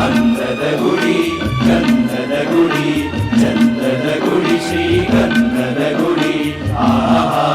ಅಂದದ ಗುಡಿ ಗಂಧದ ಗುಡಿ ಚಂದದ ಗುಡಿ ಶ್ರೀಗಂಧದ ಗುಡಿ ಆಹಾ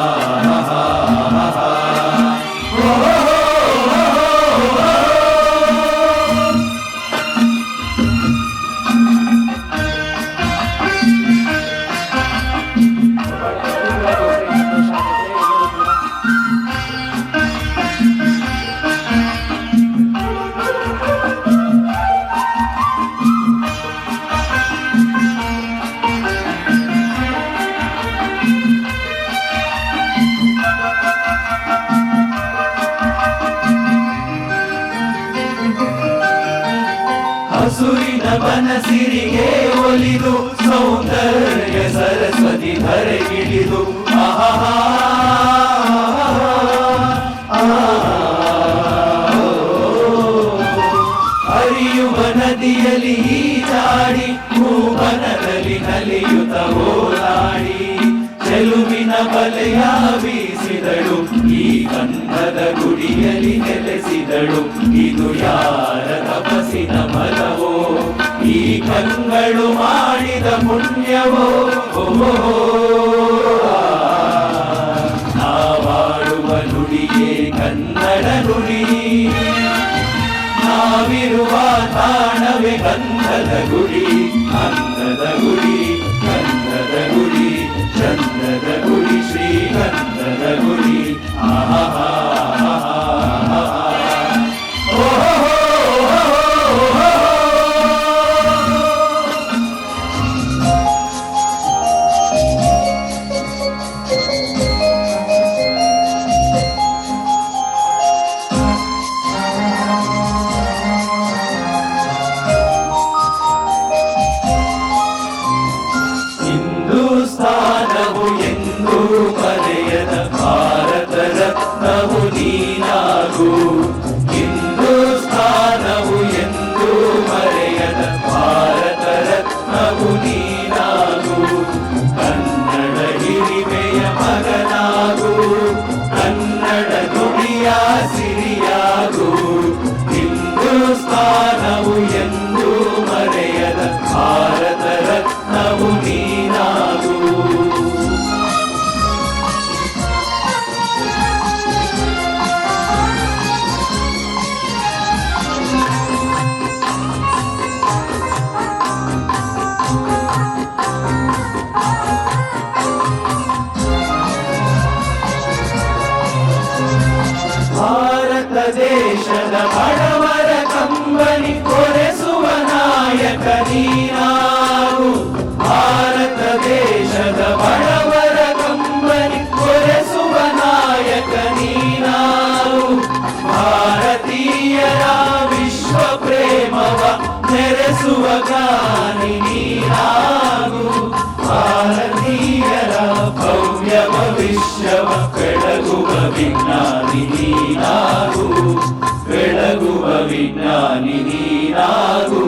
ಹಸುರಿನ ಬನಸಿರಿಗೆ ಒಲಿದು ಸೌಂದರ್ಯ ಸರಸ್ವತಿ ಧರೆಗಿಳಿದು ಹರಿಯುವ ನದಿಯಲ್ಲಿ ಈಜಾಡಿ ಭೂವನದಲ್ಲಿ ನಲಿಯುತ್ತ ಓಲಾಡಿ ಚೆಲುವಿನ ಬಲೆಯ ಬೀಸಿದಳು ಈ ಗಂಧದ ಗುಡಿಯಲ್ಲಿ ನೆಲೆಸಿದಳು ಇದು ಯಾರ ತಪಸ್ಸಿನ ಫಲವೋ ಈ ಕಂಗಳು ಮಾಡಿದ ಪುಣ್ಯವೋ ನಾವಾಡುವ ನುಡಿಯೇ ಕನ್ನಡ ನುಡಿ ನಾವಿರುವ ತಾಣವೇ ಗಂಧದ ಗುಡಿ ಅಂದದ ಗುಡಿ ಗಂಧದ ಗುಡಿ ಚಂದದ ಗುಡಿ ಶ್ರೀಗಂಧದ ಗುಡಿ ಆಹಾ ಹಿಂದೂಸ್ತಾನವು ಎಂದು ಮರೆಯದ ಭಾರತ ರತ್ನವು ನೀನಾಗು ಹಿಂದೂಸ್ತಾನವು ಎಂದು ಮರೆಯದ ಭಾರತ ರತ್ನವು ನೀನಾಗು ಕನ್ನಡ ಹಿರಿಮೆಯ ಮಗನಾಗು ಕನ್ನಡ ನುಡಿಯ ಸಿರಿಯಾಗು ಹಿಂದೂಸ್ತಾನವು ಎಂದು ಮರೆಯದ ಭಾರತ ರತ್ನವು ನೀನಾಗು ಭಾರತ ದೇಶದ ಬಡವರ ಕಂಬನಿ ಕೊರೆಸುವ ನಾಯಕ ನೀನಾಗು ಭಾರತ ದೇಶದ ಬಡವರ ಕಂಬನಿ ಕೊರೆಸುವ ನಾಯಕ ನೀನಾಗು ಭಾರತೀಯರ ವಿಶ್ವ ಪ್ರೇಮವ ನೆರೆಸುವ ಗಾನಿ ನೀನಾಗು ಭಾರತೀಯರ ಭವ್ಯ ಭವಿಷ್ಯವ ಬೆಳಗುವ ವಿಜ್ಞಾನಿ ನೀನಾಗು ಬೆಳಗುವ ವಿಜ್ಞಾನಿ ನೀನಾಗು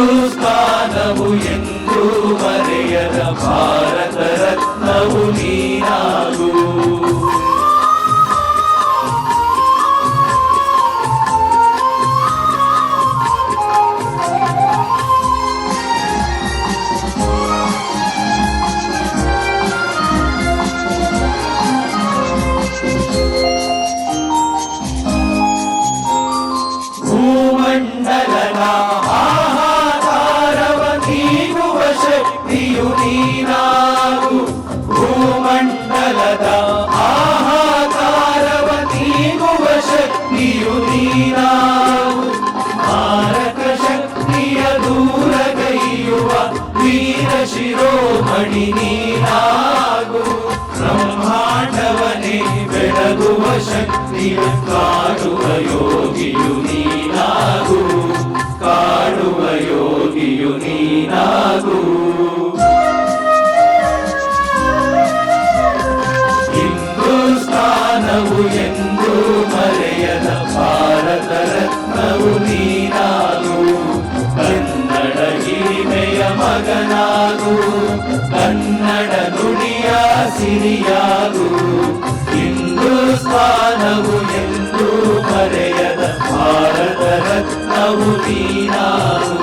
ಹಿಂದೂಸ್ತಾನವು ಎಂದು ಮರೆಯದ ಭಾರತ ರತ್ನವು ನೀನಾಗು ಭೂಮಂಡಲದ ಆಹಾಕಾರವ ನೀಗುವ ಶಕ್ತಿಯು ನೀನಾಗು ಭೂಮಂಡಲದ ಆಹಾಕಾರವ ನೀಗುವ ಶಕ್ತಿಯು ನೀನಾಗು ಮಾರಕ ಶಕ್ತಿಯ ದೂರಗೈಯುವ ವೀರ ಶಿರೋಮಣಿ ನೀನಾಗು ಬ್ರಹ್ಮಾಂಡವನೇ ಬೆಳಗುವ ಶಕ್ತಿಯ ಕಾಡುವ ಯೋಗಿಯು ನೀನಾಗು ಕಾಡುವ ಯೋಗಿಯು ನೀನಾಗು ಹಿಂದೂಸ್ತಾನವು ಎಂದು ಮರೆಯದ ಭಾರತ ರತ್ನವು ನೀನಾಗು ಕನ್ನಡ ಹಿರಿಮೆಯ ಮಗನಾಗು ಕನ್ನಡ ನುಡಿಯ ಸಿರಿಯಾಗು ಹಿಂದೂಸ್ತಾನ ಸ್ಥಾನವು ಎಂದು ಮರೆಯದ ಭಾರತ ರತ್ನವು ನೀನಾಗು